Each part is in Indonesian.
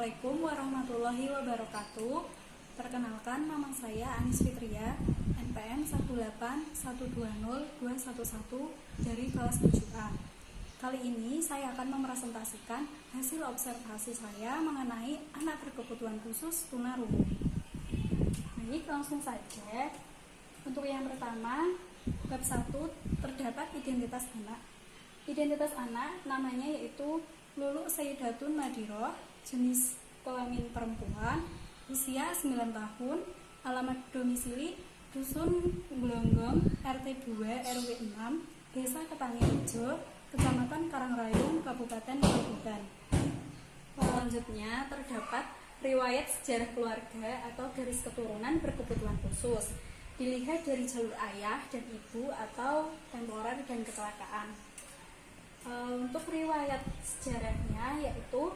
Assalamualaikum warahmatullahi wabarakatuh. Perkenalkan, nama saya Anis Fitria, NPM 1812021 dari kelas 7A. Kali ini saya akan mempresentasikan hasil observasi saya mengenai anak berkebutuhan khusus tunarungu. Baik, langsung saja. Untuk yang pertama, bab 1 terdapat identitas anak. Identitas anak namanya yaitu Lulu Sayyidatun Madiroh, jenis kelamin perempuan, usia 9 tahun, alamat domisili Dusun Glonggong, RT 2 RW 6, Desa Ketangi Rejo, Kecamatan Karangrayung, Kabupaten Gerobogan. Selanjutnya terdapat riwayat sejarah keluarga atau garis keturunan berkebutuhan khusus. Dilihat dari jalur ayah dan ibu atau temporer dan kecelakaan. Untuk riwayat sejarahnya yaitu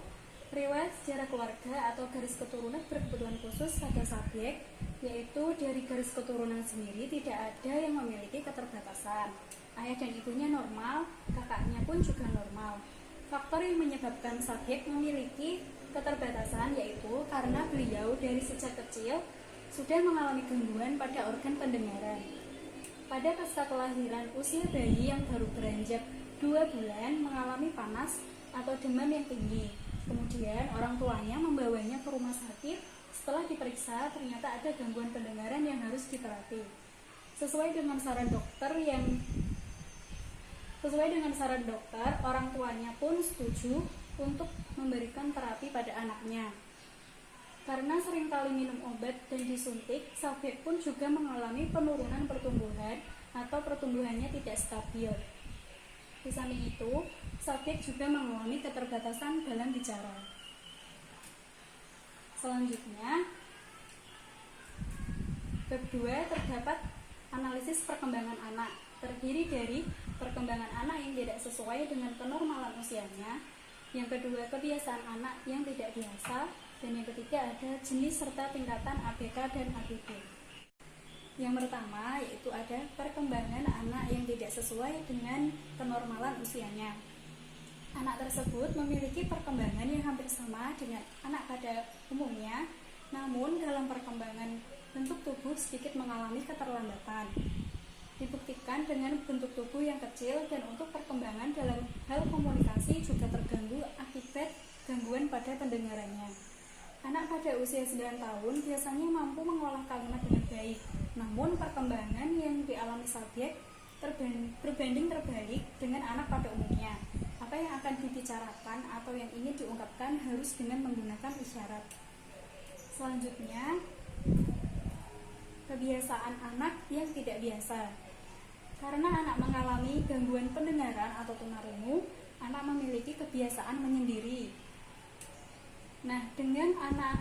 riwayat sejarah keluarga atau garis keturunan berkebutuhan khusus pada subjek, yaitu dari garis keturunan sendiri tidak ada yang memiliki keterbatasan. Ayah dan ibunya normal, kakaknya pun juga normal. Faktor yang menyebabkan subjek memiliki keterbatasan yaitu karena beliau dari sejak kecil sudah mengalami gangguan pada organ pendengaran. Pada pasca kelahiran, usia bayi yang baru beranjak 2 bulan mengalami panas atau demam yang tinggi. Kemudian orang tuanya membawanya ke rumah sakit. Setelah diperiksa, ternyata ada gangguan pendengaran yang harus diterapi. Sesuai dengan saran dokter, orang tuanya pun setuju untuk memberikan terapi pada anaknya. Karena seringkali minum obat dan disuntik, subjek pun juga mengalami penurunan pertumbuhan atau pertumbuhannya tidak stabil. Di samping itu, subjek juga mengalami keterbatasan dalam bicara. Selanjutnya, bab 2 terdapat analisis perkembangan anak, terdiri dari perkembangan anak yang tidak sesuai dengan kenormalan usianya, yang kedua kebiasaan anak yang tidak biasa, dan yang ketiga ada jenis serta tingkatan ABK dan ABB. Yang pertama yaitu ada perkembangan anak yang tidak sesuai dengan kenormalan usianya. Anak tersebut memiliki perkembangan yang hampir sama dengan anak pada umumnya, namun dalam perkembangan bentuk tubuh sedikit mengalami keterlambatan. Dibuktikan dengan bentuk tubuh yang kecil dan untuk perkembangan dalam hal komunikasi juga terganggu akibat gangguan pada pendengarannya. Anak pada usia 9 tahun biasanya mampu mengolah kalimat dengan baik, namun perkembangan yang dialami subjek berbanding terbalik dengan anak pada umumnya. Apa yang akan dibicarakan atau yang ingin diungkapkan harus dengan menggunakan isyarat. Selanjutnya, kebiasaan anak yang tidak biasa. Karena anak mengalami gangguan pendengaran atau tunarungu, anak memiliki kebiasaan menyendiri. Nah, dengan anak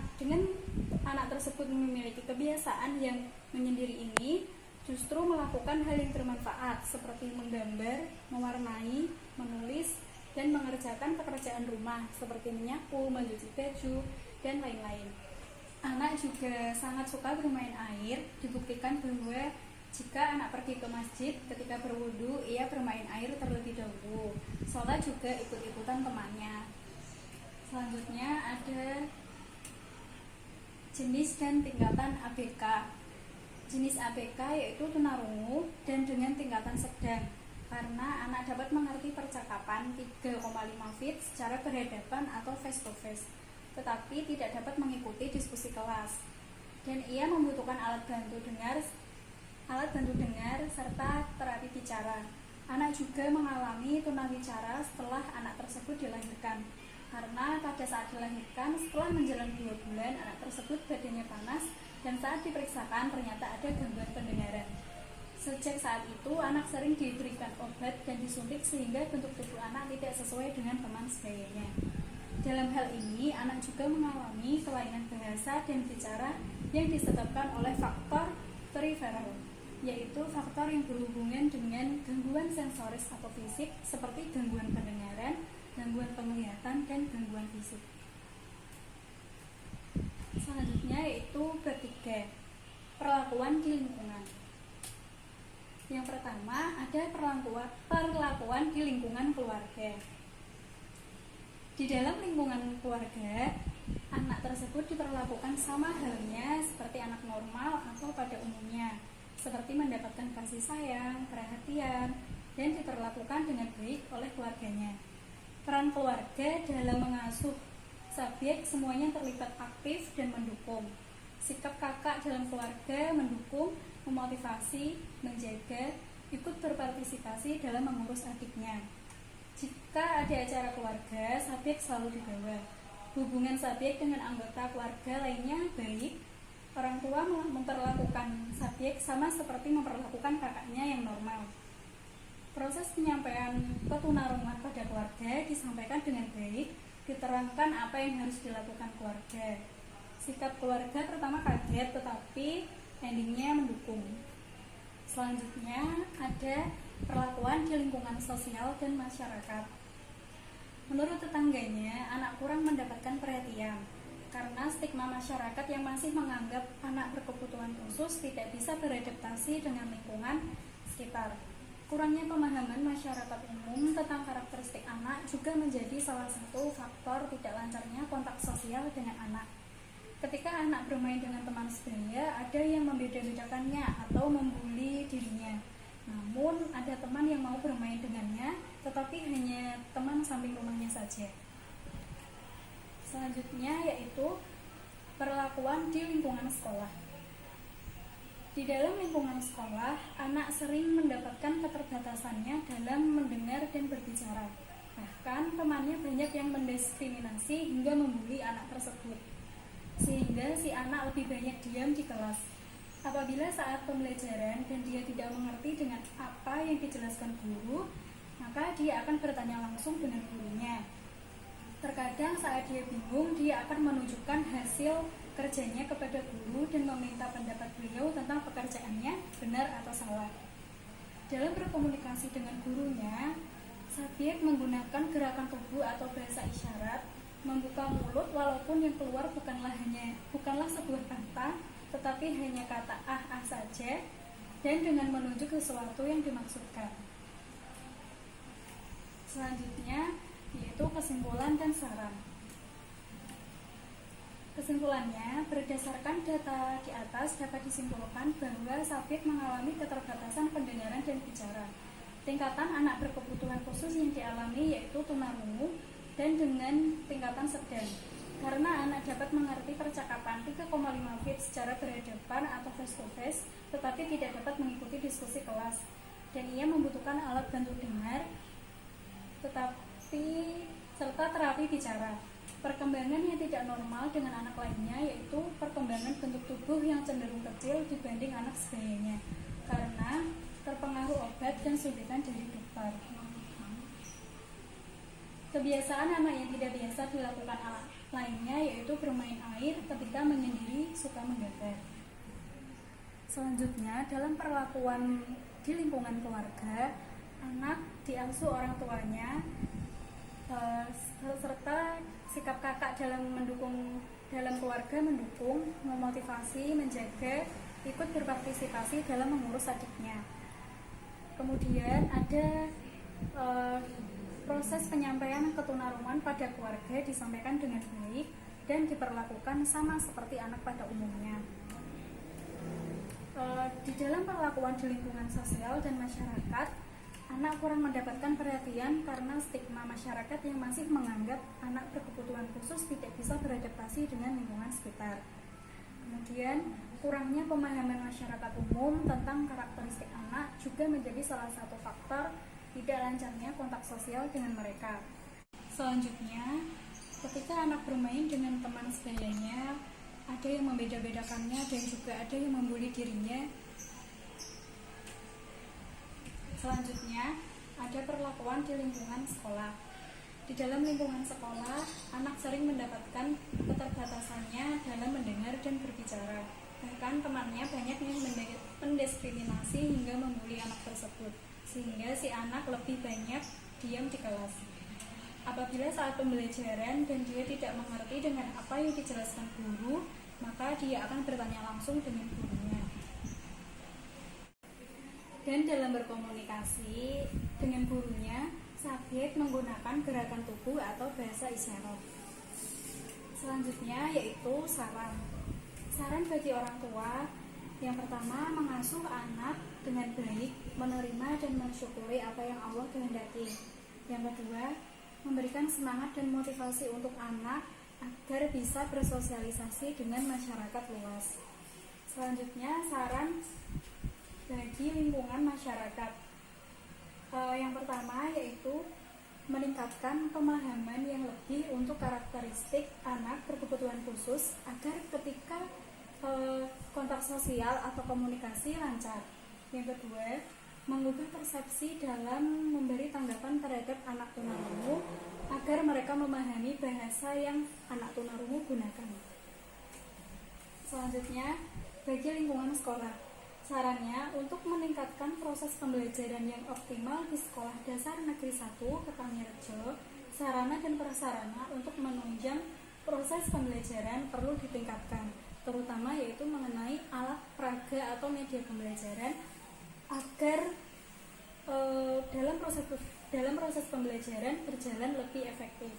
tersebut memiliki kebiasaan yang menyendiri ini, justru melakukan hal yang bermanfaat seperti menggambar, mewarnai, menulis, dan mengerjakan pekerjaan rumah seperti menyapu, mencuci baju, dan lain-lain. Anak juga sangat suka bermain air. Dibuktikan bahwa jika anak pergi ke masjid ketika berwudu, ia bermain air terlebih dahulu. Sholat juga ikut-ikutan temannya. Selanjutnya ada jenis dan tingkatan ABK. Jenis ABK yaitu tunarungu dan dengan tingkatan sedang, karena anak dapat mengerti percakapan 3,5 feet secara berhadapan atau face to face, tetapi tidak dapat mengikuti diskusi kelas. Dan ia membutuhkan alat bantu dengar serta terapi bicara. Anak juga mengalami tunawicara setelah anak tersebut dilahirkan. Karena pada saat dilahirkan, setelah menjalani 2 bulan, anak tersebut badannya panas dan saat diperiksakan ternyata ada gangguan pendengaran. Sejak saat itu, anak sering diberikan obat dan disuntik sehingga bentuk tubuh anak tidak sesuai dengan teman sebayanya. Dalam hal ini, anak juga mengalami kelainan bahasa dan bicara yang disebabkan oleh faktor periferal, yaitu faktor yang berhubungan dengan gangguan sensoris atau fisik seperti gangguan pendengaran, gangguan penglihatan, dan gangguan fisik. Selanjutnya yaitu bab 3, perlakuan di lingkungan. Yang pertama ada perlakuan di lingkungan keluarga. Di dalam lingkungan keluarga, anak tersebut diperlakukan sama halnya seperti anak normal atau pada umumnya, seperti mendapatkan kasih sayang, perhatian, dan diperlakukan dengan baik oleh keluarganya. Peran keluarga dalam mengasuh subjek semuanya terlibat aktif dan mendukung. Sikap kakak dalam keluarga mendukung, memotivasi, menjaga, ikut berpartisipasi dalam mengurus adiknya. Jika ada acara keluarga, subjek selalu dibawa. Hubungan subjek dengan anggota keluarga lainnya baik. Orang tua memperlakukan subjek sama seperti memperlakukan kakaknya yang normal. Proses penyampaian ketunarungan pada keluarga disampaikan dengan baik, diterangkan apa yang harus dilakukan keluarga. Sikap keluarga pertama kaget, tetapi endingnya mendukung. Selanjutnya ada perlakuan di lingkungan sosial dan masyarakat. Menurut tetangganya, anak kurang mendapatkan perhatian karena stigma masyarakat yang masih menganggap anak berkebutuhan khusus tidak bisa beradaptasi dengan lingkungan sekitar. Kurangnya pemahaman masyarakat umum tentang karakteristik anak juga menjadi salah satu faktor tidak lancarnya kontak sosial dengan anak. Ketika anak bermain dengan teman sebaya, ada yang membeda-bedakannya atau membuli dirinya. Namun, ada teman yang mau bermain dengannya, tetapi hanya teman samping rumahnya saja. Selanjutnya yaitu perlakuan di lingkungan sekolah. Di dalam lingkungan sekolah, anak sering mendapatkan keterbatasannya dalam mendengar dan berbicara. Bahkan temannya banyak yang mendiskriminasi hingga membuli anak tersebut, sehingga si anak lebih banyak diam di kelas. Apabila saat pembelajaran dan dia tidak mengerti dengan apa yang dijelaskan guru, maka dia akan bertanya langsung dengan gurunya. Terkadang saat dia bingung, dia akan menunjukkan hasil kerjanya kepada guru dan meminta pendapat beliau tentang pekerjaannya benar atau salah. Dalam berkomunikasi dengan gurunya, subjek menggunakan gerakan tubuh atau bahasa isyarat, membuka mulut walaupun yang keluar bukanlah sebuah kata, tetapi hanya kata ah saja, dan dengan menunjuk sesuatu yang dimaksudkan. Selanjutnya yaitu kesimpulan dan saran. Kesimpulannya, berdasarkan data di atas dapat disimpulkan bahwa subjek mengalami keterbatasan pendengaran dan bicara. Tingkatan anak berkebutuhan khusus yang dialami yaitu tunarungu dan dengan tingkatan sedang. Karena anak dapat mengerti percakapan 3,5 feet secara berhadapan atau face to face, tetapi tidak dapat mengikuti diskusi kelas, dan ia membutuhkan alat bantu dengar, serta terapi bicara. Perkembangan yang tidak normal dengan anak lainnya yaitu perkembangan bentuk tubuh yang cenderung kecil dibanding anak sebayanya, karena terpengaruh obat dan suntikan dari dokter. Kebiasaan anak yang tidak biasa dilakukan anak lainnya yaitu bermain air ketika menyendiri, suka menggambar. Selanjutnya, dalam perlakuan di lingkungan keluarga, anak diasuh orang tuanya, serta sikap kakak dalam keluarga mendukung, memotivasi, menjaga, ikut berpartisipasi dalam mengurus adiknya. Kemudian ada proses penyampaian ketunarungan pada keluarga disampaikan dengan baik dan diperlakukan sama seperti anak pada umumnya. Di dalam perlakuan di lingkungan sosial dan masyarakat, anak kurang mendapatkan perhatian karena stigma masyarakat yang masih menganggap anak berkebutuhan khusus tidak bisa beradaptasi dengan lingkungan sekitar. Kemudian, kurangnya pemahaman masyarakat umum tentang karakteristik anak juga menjadi salah satu faktor tidak lancarnya kontak sosial dengan mereka. Selanjutnya, ketika anak bermain dengan teman sebayanya, ada yang membeda-bedakannya dan juga ada yang membuli dirinya. Selanjutnya, ada perlakuan di lingkungan sekolah. Di dalam lingkungan sekolah, anak sering mendapatkan keterbatasannya dalam mendengar dan berbicara. Bahkan temannya banyak yang mendiskriminasi hingga membuli anak tersebut, sehingga si anak lebih banyak diam di kelas. Apabila saat pembelajaran dan dia tidak mengerti dengan apa yang dijelaskan guru, maka dia akan bertanya langsung dengan gurunya. Dan dalam berkomunikasi dengan gurunya, subjek menggunakan gerakan tubuh atau bahasa isyarat. Selanjutnya yaitu saran. Saran bagi orang tua, yang pertama mengasuh anak dengan baik, menerima dan mensyukuri apa yang Allah kehendaki. Yang kedua, memberikan semangat dan motivasi untuk anak agar bisa bersosialisasi dengan masyarakat luas. Selanjutnya, saran bagi lingkungan masyarakat. Yang pertama yaitu meningkatkan pemahaman yang lebih untuk karakteristik anak berkebutuhan khusus agar ketika kontak sosial atau komunikasi lancar. Yang kedua, mengubah persepsi dalam memberi tanggapan terhadap anak tunarungu agar mereka memahami bahasa yang anak tunarungu gunakan. Selanjutnya, bagi lingkungan sekolah. Sarannya untuk meningkatkan proses pembelajaran yang optimal di Sekolah Dasar Negeri 1 Kertanyarejo, sarana dan prasarana untuk menunjang proses pembelajaran perlu ditingkatkan, terutama yaitu mengenai alat peraga atau media pembelajaran agar dalam proses pembelajaran berjalan lebih efektif.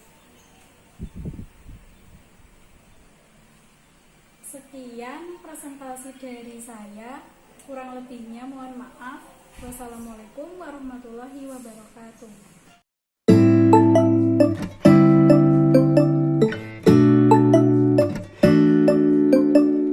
Sekian presentasi dari saya. Kurang lebihnya mohon maaf. Wassalamualaikum warahmatullahi wabarakatuh.